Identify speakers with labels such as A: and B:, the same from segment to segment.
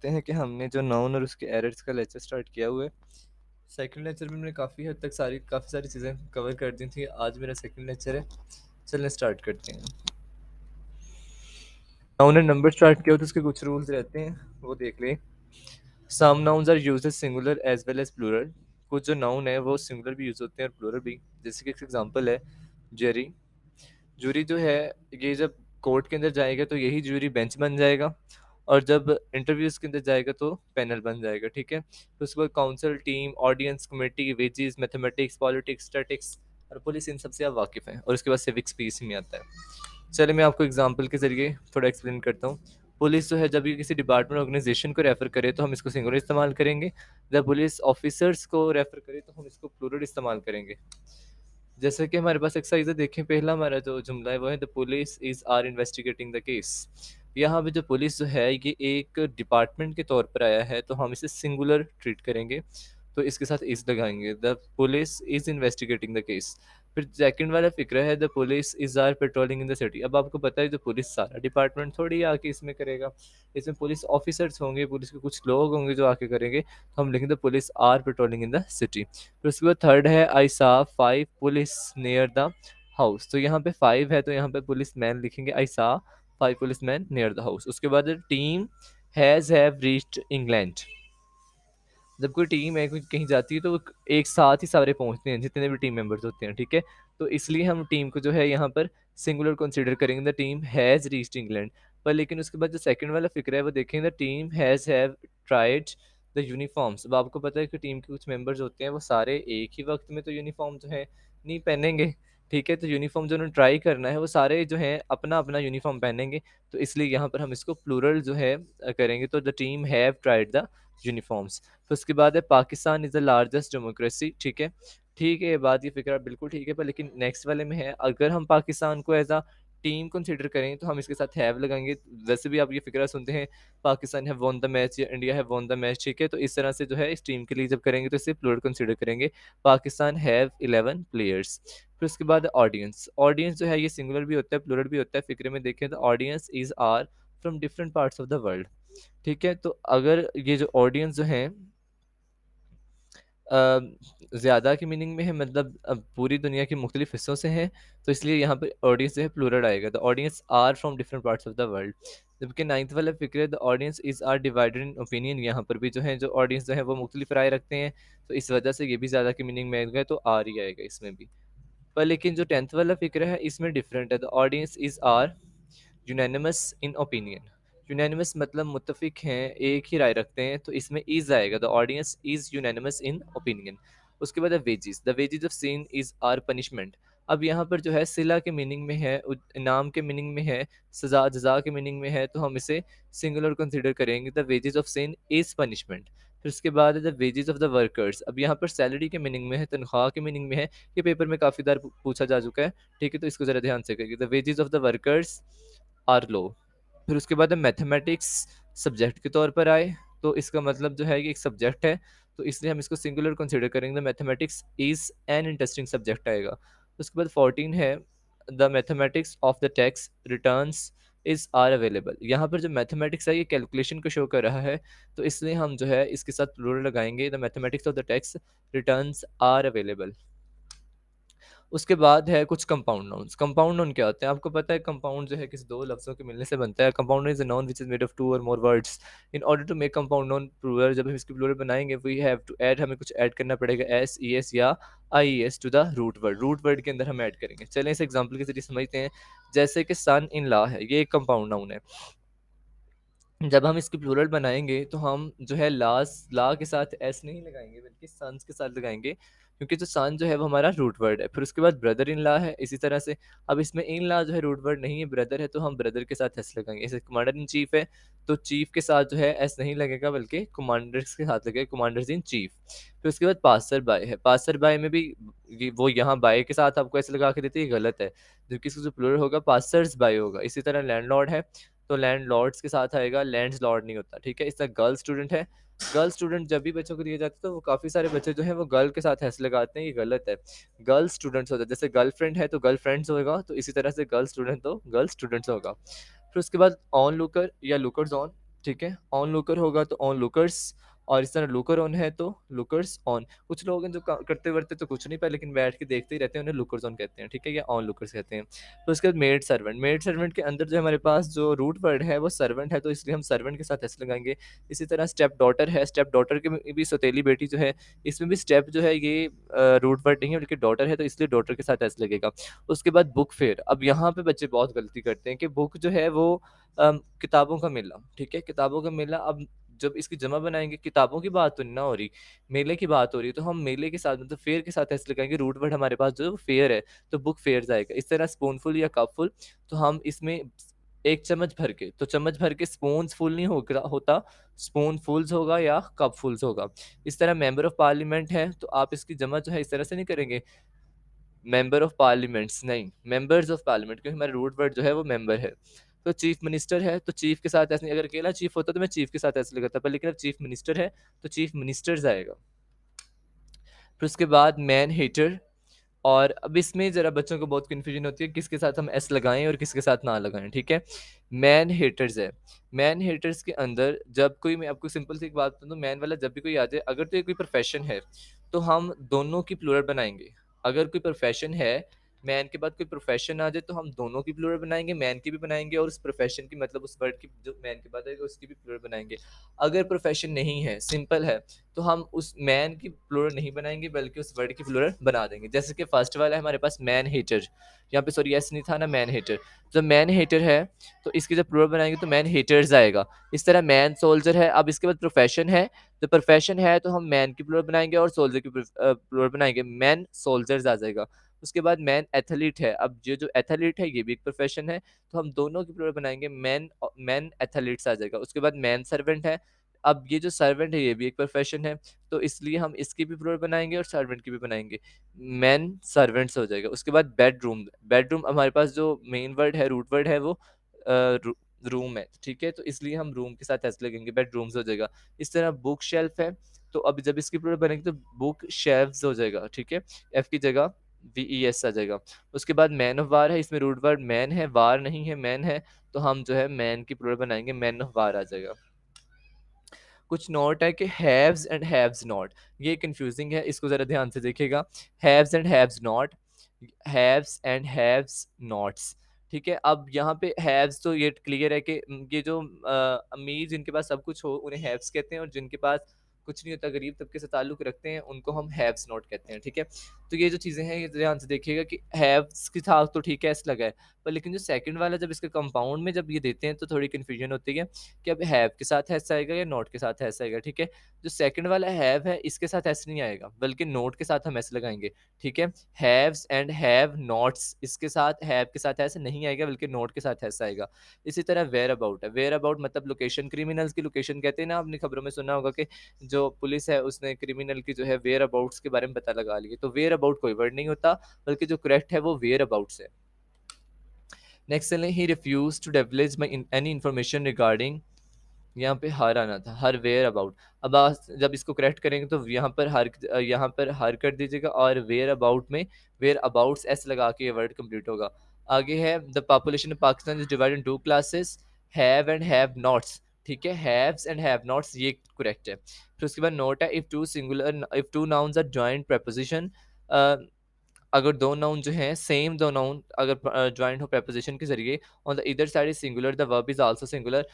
A: करते हैं कि हमने जो नाउन और उसके एरर्स का लेक्चर स्टार्ट किया हुआ है। सेकंड लेक्चर में हमने काफ़ी हद तक काफ़ी सारी चीज़ें कवर कर दी थी। आज मेरा सेकंड लेक्चर है, चलिए स्टार्ट करते हैं। नाउन एंड नंबर स्टार्ट किया तो उसके कुछ रूल्स रहते हैं, वो देख लें। Some nouns are used as singular as well as plural. कुछ जो नाउन है वो सिंगुलर भी यूज़ होते हैं और प्लूरल भी। जैसे कि एक एग्जांपल है जेरी। जूरी जो है, ये जब कोर्ट के अंदर जाएगा तो यही जूरी बेंच बन जाएगा, और जब इंटरव्यूज के अंदर जाएगा तो पैनल बन जाएगा। ठीक है, तो उसके बाद council, team, audience, committee, wages, mathematics, politics, statics और पुलिस, इन सबसे आप वाकिफ हैं। और उसके बाद सिविक्स भी इसी में आता है। चलिए मैं आपको एग्जांपल के जरिए थोड़ा एक्सप्लेन करता हूँ। पुलिस जो है, जब ये किसी डिपार्टमेंट ऑर्गेनाइजेशन को रेफर करे तो हम इसको सिंगुलर इस्तेमाल करेंगे। जब पुलिस ऑफिसर्स को रेफर करे तो हम इसको प्लूरल इस्तेमाल करेंगे। जैसे कि हमारे पास एक्सरसाइज है, देखें पहला हमारा जो जुमला है वो है the police is are investigating the case. यहाँ पे जो पुलिस जो है ये एक डिपार्टमेंट के तौर पर आया है, तो हम इसे सिंगुलर ट्रीट करेंगे, तो इसके साथ इज लगाएंगे। The police is investigating the case. फिर सेकंड वाला फिक्र है the police is are patrolling in the city. अब आपको पता है जो पुलिस सारा डिपार्टमेंट थोड़ी आके इसमें करेगा, इसमें पुलिस ऑफिसर्स होंगे, पुलिस के कुछ लोग होंगे जो आके करेंगे, तो हम लिखेंगे the police are patrolling in the city. फिर उसके बाद थर्ड है आई सा 5 पुलिस नियर द हाउस। तो यहाँ पे 5 है तो यहाँ पे पुलिस मैन लिखेंगे, आई सा 5 police man near the house. उसके बाद team has have reached England. जब कोई टीम है कोई कहीं जाती है तो वो एक साथ ही सारे पहुंचते हैं, जितने भी टीम मेंबर्स होते हैं। ठीक है, तो इसलिए हम टीम को जो है यहाँ पर सिंगुलर कंसीडर करेंगे, the team has reached England. पर लेकिन उसके बाद जो सेकंड वाला फिक्र है वो देखेंगे, the team has have tried the uniforms. अब आपको पता है कि टीम के कुछ मेंबर्स होते हैं वो सारे एक ही वक्त में तो यूनिफॉर्म जो है नहीं पहनेंगे। ठीक है, तो यूनिफॉर्म जो उन्होंने ट्राई करना है वो सारे जो है अपना अपना यूनिफॉर्म पहनेंगे, तो इसलिए यहाँ पर हम इसको प्लूरल जो है करेंगे, तो the team have tried the uniforms. फिर उसके बाद है Pakistan is the largest democracy. ठीक है, ये बात, ये फिक्र बिल्कुल ठीक है, पर लेकिन नेक्स्ट वाले में है, अगर हम पाकिस्तान को एज अ टीम कंसिडर करें तो हम इसके साथ हैव लगाएंगे। वैसे भी आप ये फिक्रा सुनते हैं, Pakistan have won the match या India have won the match. ठीक है, तो इस तरह से जो है इस टीम के लिए जब करेंगे तो इसे प्लूरल कंसिडर करेंगे, पाकिस्तान हैव 11 प्लेयर्स। फिर उसके बाद ऑडियंस। ऑडियंस जो है ये सिंगुलर भी होता है प्लूरल भी होता है। फिक्रे में देखें तो audience is are from different parts of the world. ठीक है, तो अगर ये जो ऑडियंस जो हैं ज़्यादा की मीनिंग में है, मतलब अब पूरी दुनिया के मुख्तलिफ हिस्सों से हैं, तो इसलिए यहाँ पे ऑडियंस जो है प्लूरल आएगा, the audience are from different parts of the world. जबकि नाइन्थ वाला फिक्र है the audience is are divided in opinion. यहाँ पर भी जो है जो ऑडियंस जो है वो मुख्तलिफ राय रखते हैं, तो इस वजह से ये भी ज़्यादा की मीनिंग में आएगा, तो आर ही आएगा इसमें भी। पर लेकिन जो टेंथ वाला फिक्र है इसमें डिफरेंट है, the audience is are unanimous in opinion. Unanimous मतलब मुत्तफिक हैं, एक ही राय रखते हैं, तो इसमें इज आएगा, the audience is unanimous in opinion. उसके बाद wages, the wages of sin is are punishment. अब यहाँ पर जो है सिला के मीनिंग में है, इनाम के मीनिंग में है, सजा जजा के मीनिंग में है, तो हम इसे सिंगुलर कंसिडर करेंगे, the wages of sin is punishment. फिर उसके बाद है the wages of the workers. अब यहाँ पर सैलरी के मीनिंग में है, तनख्वाह के मीनिंग में है, ये पेपर में काफ़ी बार पूछा जा चुका है। ठीक है, तो इसको ज़रा ध्यान से करिए, the wages of the workers are low. फिर उसके बाद मैथमेटिक्स सब्जेक्ट के तौर पर आए, तो इसका मतलब जो है कि एक सब्जेक्ट है, तो इसलिए हम इसको सिंगुलर कंसिडर करेंगे, the mathematics is an interesting subject आएगा। उसके बाद 14 है the mathematics of the tax returns is are available. यहाँ पर जो मैथमेटिक्स है ये कैलकुलेशन को शो कर रहा है, तो इसलिए हम जो है इसके साथ प्लूरल लगाएंगे, the mathematics of the tax returns are available. उसके बाद है कुछ कंपाउंड नाउन्स। कंपाउंड नाउन क्या होते हैं? आपको पता है कंपाउंड जो है किसी दो लफ्ज़ों के मिलने से बनता है। Compound is a noun which is made of two और more words. In order to make compound noun plural, जब हम इसकी प्लूरल बनाएंगे वी हैव टू ऐड, हमें कुछ ऐड करना पड़ेगा, एस ई एस या I S to the root word. Root word के अंदर हम ऐड करेंगे। चलें इस एग्जाम्पल के जरिए समझते हैं। जैसे कि सन इन लॉ है, ये एक कंपाउंड नाउन है। जब हम इसकी प्लूरल बनाएंगे तो हम जो है ला के साथ एस नहीं लगाएंगे बल्कि सन्स के साथ लगाएंगे, क्योंकि जो सन जो है वो हमारा रूट वर्ड है। फिर उसके बाद ब्रदर इन ला है इसी तरह से। अब इसमें इन ला जो है रूट वर्ड नहीं है, ब्रदर है, तो हम ब्रदर के साथ एस लगाएंगे। जैसे कमांडर इन चीफ है तो चीफ के साथ जो है एस नहीं लगेगा बल्कि कमांडर्स के साथ लगेगा, कमांडर्स इन चीफ। फिर उसके बाद पासर बाय है, पासर बाय में भी वो यहाँ बाय के साथ आपको ऐसे लगा के देते हैं, ये गलत है, जबकि इसका जो प्लूरल होगा पासर्स बाय होगा। इसी तरह लैंडलॉर्ड है तो लैंड लॉर्ड्स के साथ आएगा, लैंड्स लॉर्ड नहीं होता। ठीक है, इस तरह गर्ल स्टूडेंट है, गर्ल स्टूडेंट जब भी बच्चों को दिए जाते हैं तो वो काफ़ी सारे बच्चे जो हैं वो गर्ल के साथ ऐसे लगाते हैं, ये गलत है। गर्ल स्टूडेंट्स होता है, जैसे गर्लफ्रेंड है तो गर्ल फ्रेंड्स होगा, तो इसी तरह से गर्ल स्टूडेंट तो गर्ल स्टूडेंट्स होगा। फिर उसके बाद ऑन लुकर या लुकर्स ऑन, ठीक है, ऑन लुकर होगा तो ऑन लुकर्स, और इस तरह लुकर ऑन है तो लुकर्स ऑन। कुछ लोग हैं जो करते वर्ते तो कुछ नहीं पर लेकिन बैठ के देखते ही रहते हैं, उन्हें लुकर्स ऑन कहते हैं, ठीक है, या ऑन लुकर्स कहते हैं। तो उसके बाद मेड सर्वेंट के अंदर जो हमारे पास जो रूट वर्ड है वो सर्वेंट है, तो इसलिए हम सर्वेंट के साथ एस लगाएंगे। इसी तरह स्टेप डॉटर है, स्टेप डॉटर के में भी सौतेली बेटी जो है, इसमें भी स्टेप जो है ये रूट वर्ड नहीं है बल्कि डॉटर है, तो इसलिए डॉटर के साथ एस लगेगा। उसके बाद बुक फेयर, अब यहाँ पे बच्चे बहुत गलती करते हैं कि बुक जो है वो किताबों का मेला, ठीक है, किताबों का मेला। अब जब इसकी जमा बनाएँगे, किताबों की बात तो नहीं ना हो रही, मेले की बात हो रही है, तो हम मेले के साथ मतलब फेयर के साथ ऐसे लगाएँगे, रूट वर्ड हमारे पास जो है वो फेयर है, तो बुक फेयर्स आएगा। इस तरह स्पूनफुल या कपफुल, तो हम इसमें 1 चम्मच भर के, तो चम्मच भर के स्पून्स फुल नहीं होगा होता, स्पूनफुल्स होगा या कपफुल्स होगा। इस तरह मेंबर ऑफ पार्लियामेंट है, तो आप इसकी जमा जो है इस तरह से नहीं करेंगे, मेंबर ऑफ पार्लियामेंट्स नहीं, मेंबर्स ऑफ पार्लियामेंट, क्योंकि हमारा रूट वर्ड जो है वो मेंबर है। तो चीफ मिनिस्टर है, तो चीफ के साथ ऐसे नहीं, अगर अकेला चीफ होता तो मैं चीफ के साथ ऐसे लगाता, पर लेकिन अब चीफ मिनिस्टर है तो चीफ मिनिस्टर्स आएगा। फिर उसके बाद मैन हेटर, और अब इसमें ज़रा बच्चों को बहुत कन्फ्यूजन होती है किसके साथ हम एस लगाएं और किसके साथ ना लगाएं, ठीक है। मैन हेटर्स है, मैन हेटर्स के अंदर जब कोई, मैं आपको सिंपल सी एक बात बता दूं, मैन वाला जब भी कोई आ जाए, अगर तो ये कोई प्रोफेशन है तो हम दोनों की प्लूरल बनाएंगे। अगर कोई प्रोफेशन है, मैन के बाद कोई प्रोफेशन आ जाए तो हम दोनों की प्लूरल बनाएंगे, मैन की भी बनाएंगे और उस प्रोफेशन की मतलब उस वर्ड की जो मैन के बाद आएगा उसकी भी प्लूरल बनाएंगे। अगर प्रोफेशन नहीं है, सिंपल है, तो हम उस मैन की प्लूरल नहीं बनाएंगे बल्कि उस वर्ड की प्लूरल बना देंगे। जैसे कि फर्स्ट वाला है हमारे पास मैन हेटर, यहाँ पे सॉरी एस नहीं था ना, मैन हेटर। जब मैन हेटर है तो इसकी जब प्लूरल बनाएंगे तो मैन हेटर्स आएगा। इस तरह मैन सोल्जर है, अब इसके बाद प्रोफेशन है, तो प्रोफेशन है तो हम मैन की प्लूरल बनाएंगे और सोल्जर की प्लूरल बनाएंगे, मैन सोल्जर्स आ जाएगा। उसके बाद मैन एथलीट है, अब ये जो एथलीट है ये भी एक प्रोफेशन है, तो हम दोनों की प्लूरल बनाएंगे, मैन मैन एथलीट्स आ जाएगा। उसके बाद मैन सर्वेंट है, अब ये जो सर्वेंट है ये भी एक प्रोफेशन है, तो इसलिए हम इसकी भी प्लूरल बनाएंगे और सर्वेंट की भी बनाएंगे, मैन सर्वेंट्स हो जाएगा। उसके बाद बेडरूम, बेडरूम हमारे पास जो मेन वर्ड है, रूट वर्ड है वो रूम है, ठीक है, तो इसलिए हम रूम के साथ ऐसे लगेंगे, बेडरूम्स हो जाएगा। इस तरह बुक शेल्फ है, तो अब जब इसकी प्लूरल बनेगी तो बुक शेल्व्स हो जाएगा, ठीक है, एफ की जगह वीईएस आ जाएगा। उसके बाद मैन ऑफ वार है, इसमें रूट वर्ड मैन है, वार नहीं है, मैन है, तो हम जो है मैन की प्लूरल बनाएंगे, मैन ऑफ वार आ जाएगा। कुछ नोट है कि हैव्स एंड हैव्स नॉट, ये कंफ्यूजिंग है, इसको ज़रा ध्यान से देखिएगा। Haves and haves not, haves and haves nots, ठीक है। अब यहाँ पे हैव्स तो ये क्लियर है कि ये जो अमीर जिनके पास सब कुछ हो उन्हें हैव्स कहते हैं, और जिनके पास कुछ नहीं होता, गरीब तबके से ताल्लुक़ रखते हैं, उनको हम हैव्स नॉट कहते हैं, ठीक है। तो ये जो चीज़ें हैं ये ध्यान से देखिएगा कि हैव्स के साथ तो ठीक है एस लगा है, पर लेकिन जो सेकंड वाला जब इसके कंपाउंड में जब ये देते हैं तो थोड़ी कन्फ्यूजन होती है कि अब हैव के साथ ऐसा आएगा या नॉट के साथ ऐसा आएगा, ठीक है। जो सेकंड वाला हैव है इसके साथ ऐसे नहीं आएगा बल्कि नोट के साथ हम ऐसे लगाएंगे, ठीक है। हैव्स एंड हैव नॉट्स, इसके साथ हैव के साथ ऐसे नहीं आएगा बल्कि नोट के साथ ऐसा आएगा। इसी तरह वेयर अबाउट है, वेयर अबाउट मतलब लोकेशन, क्रिमिनल्स की लोकेशन कहते हैं ना, आपने खबरों में सुना होगा कि जो पुलिस है उसने क्रिमिनल की जो है वेयर अबाउट्स के बारे में पता लगा लिया, तो वेयर अबाउट कोई वर्ड नहीं होता बल्कि जो करेक्ट है वो वेयर अबाउट्स है। नेक्स्ट चलें, he refuse to divulge my any information regarding, यहाँ पे हर आना था, हर वेयर अबाउट। अब जब इसको करेक्ट करेंगे तो यहाँ पर हर कर दीजिएगा और वेयर अबाउट में वेयर अबाउट्स ऐसे लगा के ये वर्ड कंप्लीट होगा। आगे है the population of Pakistan is divided in two classes, have and have nots, ठीक है, हैव्स एंड हैव नॉट्स ये करेक्ट है। फिर उसके बाद नोट है, if two nouns are joined preposition, अगर दो नाउन जो हैं सेम दो नाउन अगर जॉइंट हो preposition के जरिए, on the either side is singular, the verb is also singular.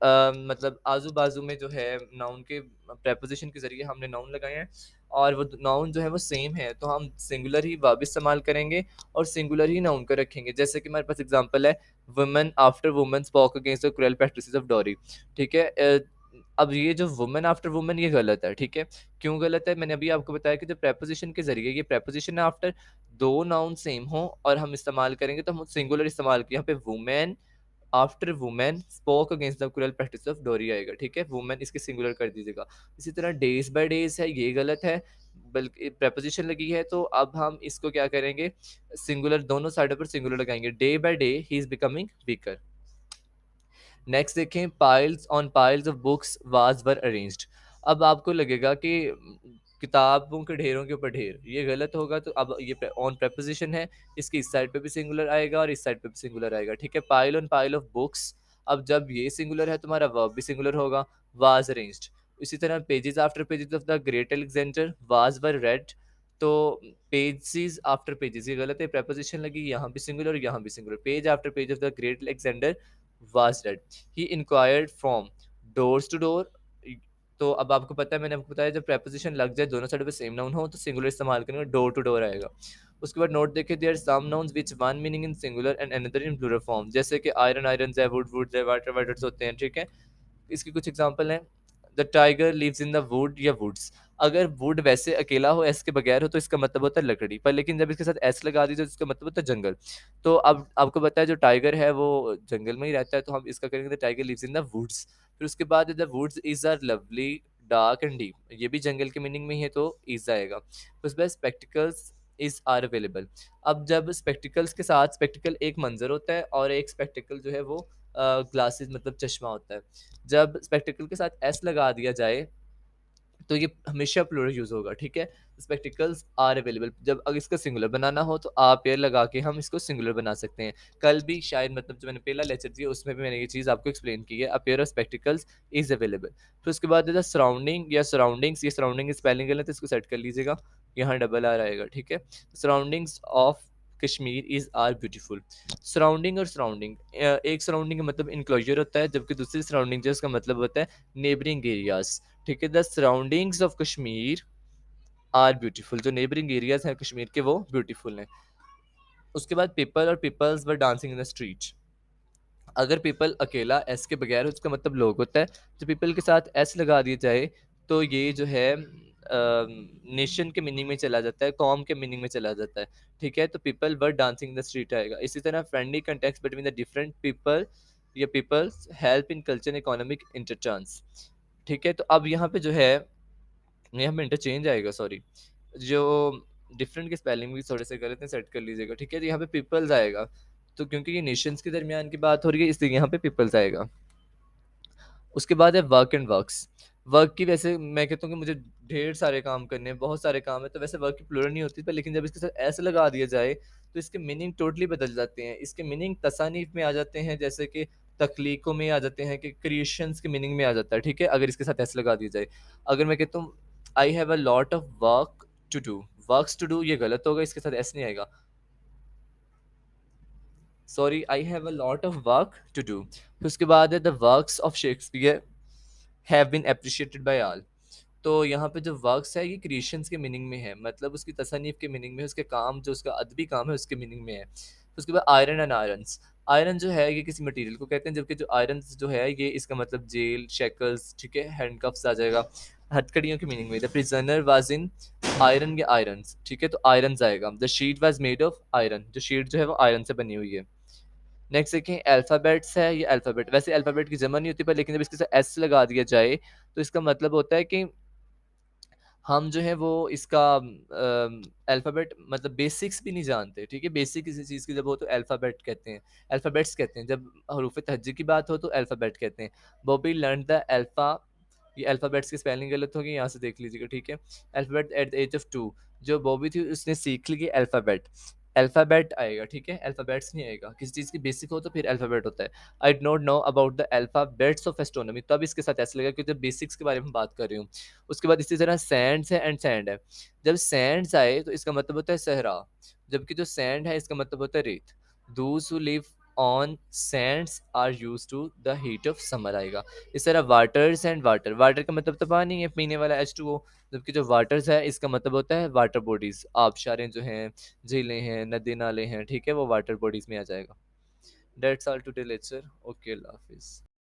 A: मतलब आजू बाजू में जो है नाउन के preposition के जरिए हमने नाउन लगाए हैं और वो नाउन जो है वो सेम है, तो हम सिंगुलर ही वर्ब इस्तेमाल करेंगे और सिंगुलर ही नाउन को रखेंगे। जैसे कि हमारे पास एग्जांपल है, women after women spoke against the cruel practices of dowry, ठीक है। अब ये जो वुमेन आफ्टर वुमेन ये गलत है, ठीक है। क्यों गलत है, मैंने अभी आपको बताया कि जो preposition के जरिए, ये preposition है आफ्टर दो नाउन सेम हो और हम इस्तेमाल करेंगे तो हम सिंगुलर इस्तेमाल किया, यहाँ पे women after women spoke against the cruel practice of डोरी आएगा, ठीक है, वुमेन इसके सिंगुलर कर दीजिएगा। इसी तरह डेज बाय डेज है, ये गलत है, बल्कि preposition लगी है तो अब हम इसको क्या करेंगे, सिंगुलर दोनों साइडों पर सिंगुलर लगाएंगे, day by day he is becoming weaker. Next देखें, piles on piles of books was were arranged. अब आपको लगेगा कि किताबों के ढेरों के ऊपर ढेर, ये गलत होगा, तो अब ये ऑन preposition है, इसकी इस साइड पे भी सिंगुलर आएगा और इस साइड पे भी सिंगुलर आएगा, ठीक है। Pile on pile of books अब जब ये सिंगुलर है, तुम्हारा वर्ब भी सिंगुलर होगा, वाज अरेंज्ड। इसी तरह pages after pages of the great Alexander was were red, तो पेजेस आफ्टर पेजेस ये गलत है, preposition लगी यहाँ भी सिंगुलर यहाँ भी singular. Page after page of the great Alexander was read. He inquired from doors to door. तो अब आपको पता है, मैंने आपको बताया जब preposition लग जाए दोनों साइड पे सेम नाउन हो तो सिंगुलर इस्तेमाल करेंगे, डोर टू डोर आएगा। उसके बाद नोट देखिए, there some nouns which one meaning in singular and another in plural form, जैसे कि आयरन आयरन है, वुड वुड है, वाटर वाटर्स होते हैं, ठीक है। इसकी कुछ एग्जांपल हैं, the tiger lives in the wood या वुड्स। अगर वुड वैसे अकेला हो, एस के बगैर हो, तो इसका मतलब होता है लकड़ी, पर लेकिन जब इसके साथ एस लगा दीजिए तो इसका मतलब होता है जंगल। तो अब आपको पता है जो टाइगर है वो जंगल में ही रहता है, तो हम इसका करेंगे the tiger lives in the woods. फिर उसके बाद the woods is are lovely dark and deep, ये भी जंगल के मीनिंग में ही है तो इज आएगा। फिर उसके बाद स्पेक्टिकल्स इज आर अवेलेबल। अब जब स्पेक्टिकल्स के साथ, स्पेक्टिकल एक मंजर होता है और एक स्पेक्टिकल जो है वो ग्लासेस मतलब चश्मा होता है। जब स्पेक्टिकल के साथ एस लगा दिया जाए तो ये हमेशा प्लूरल यूज होगा, ठीक है। स्पेक्टिकल्स आर अवेलेबल, जब अगर इसका सिंगुलर बनाना हो तो आप पेयर लगा के हम इसको सिंगुलर बना सकते हैं। कल भी शायद मतलब जो मैंने पहला लेक्चर दिया उसमें भी मैंने ये चीज़ आपको एक्सप्लेन की है, a pair of spectacles is available. फिर उसके बाद सराउंडिंग या सराउंडिंग्स, ये सराउंडिंग स्पेलिंग गलत है, इसको सेट कर लीजिएगा, यहाँ डबल आर आएगा, ठीक है। Surroundings of Kashmir is are beautiful. Surrounding और सराउंडिंग, एक सराउंडिंग का मतलब इंक्लोजर होता है, जबकि दूसरी सराउंडिंग जो है उसका मतलब होता है नेबरिंग एरियाज, ठीक है। The surroundings of Kashmir are beautiful, जो नेबरिंग एरियाज हैं कश्मीर के वो ब्यूटीफुल हैं। उसके बाद पीपल और peoples were dancing in the street. अगर पीपल अकेला एस के बगैर उसका मतलब लोग होता है, तो पीपल के साथ एस लगा दिया जाए तो ये जो है नेशन के मीनिंग में चला जाता है, कॉम के मीनिंग में चला जाता है, ठीक है। तो people were dancing in the street आएगा। इसी तरह friendly contact between the different people या peoples help in culture economic interchange, ठीक है। तो अब यहाँ पे जो है यहाँ पे इंटरचेंज आएगा, सॉरी, जो डिफरेंट के स्पेलिंग भी थोड़े से गलत हैं, सेट कर लीजिएगा, ठीक है। तो यहाँ पे पीपल्स आएगा, तो क्योंकि ये नेशंस के दरमियान की बात हो रही है इसलिए यहाँ पे पीपल्स आएगा। उसके बाद है वर्क एंड वर्क्स। वर्क की वैसे मैं कहता हूँ कि मुझे ढेर सारे काम करने हैं, बहुत सारे काम है, तो वैसे वर्क की प्लूरल नहीं होती, पर लेकिन जब इसके साथ ऐसे लगा दिया जाए तो इसके मीनिंग टोटली बदल जाते हैं। इसके मीनिंग तसानीफ में आ जाते हैं, जैसे कि तख्लीकों में आ जाते हैं, कि क्रिएशंस के मीनिंग में आ जाता है, ठीक है, अगर इसके साथ ऐसे लगा दिया जाए। अगर मैं कहता हूँ I have a lot of work to do, works to do ये गलत होगा, इसके साथ ऐसे नहीं आएगा, sorry, I have a lot of work to do. फिर उसके बाद है the works of Shakespeare have been appreciated by all. तो यहाँ पे जो वर्क्स है ये क्रिएशंस के मीनिंग में है, मतलब उसकी तसनीफ के मीनिंग में है, उसके काम जो उसका अदबी काम है उसके मीनिंग में है। उसके बाद आयरन एंड आयरन्स, आयरन जो है ये किसी मटेरियल को कहते हैं, जबकि जो आयरन जो है ये इसका मतलब जेल शेकल्स, ठीक है, हैंडकफ्स आ जाएगा, हथकड़ियों के मीनिंग में। The prisoner was in iron या आयरन्स, ठीक है, तो आयरन आएगा। The sheet was made of iron, जो शीट जो है वो आयरन से बनी हुई है। नेक्स्ट देखें, अल्फ़ाबेट्स है, ये अल्फ़ाबेट वैसे अल्फ़ाबेट की जमा नहीं होती, पर लेकिन जब इसके साथ एस लगा दिया जाए तो इसका मतलब होता है कि हम जो है वो इसका अल्फ़ाबेट मतलब बेसिक्स भी नहीं जानते, ठीक है। बेसिक किसी चीज़ की जब हो तो अल्फ़ाबेट कहते हैं, अल्फ़ाबेट्स कहते हैं। जब हरूफ तहज्जी की बात हो तो अल्फ़ाबेट कहते हैं। बॉबी लर्न द अल्फ़ा, ये अल्फ़ाबेट्स की स्पेलिंग गलत होगी, यहाँ से देख लीजिएगा, ठीक है। Alphabet at the age of 2, जो बॉबी थी उसने सीख ली अल्फ़ाबेट, अल्फ़ाबेट आएगा, ठीक है, अल्फ़ाबेट्स नहीं आएगा। किसी चीज़ की बेसिक हो तो फिर अल्फ़ाबेट होता है। I do not know about the alphabets of astronomy, तब इसके साथ ऐसा लगेगा क्योंकि बेसिक्स के बारे में बात कर रही हूँ। उसके बाद इसी तरह सैंड्स है एंड सैंड है। जब सैंड्स आए तो इसका मतलब होता है सहरा, जबकि जो सैंड है इसका मतलब होता है रेत। Those who live on sands are used to the heat of summer आएगा। इस तरह वाटर्स एंड वाटर, वाटर का मतलब तो पानी है पीने वाला H2O, जबकि जो वाटर्स है इसका मतलब होता है वाटर बॉडीज, आबशारें जो हैं, झीलें हैं, नदी नाले हैं, ठीक है, वो वाटर बॉडीज में आ जाएगा। That's all today lecture. Okay, अल्लाह हाफिज़।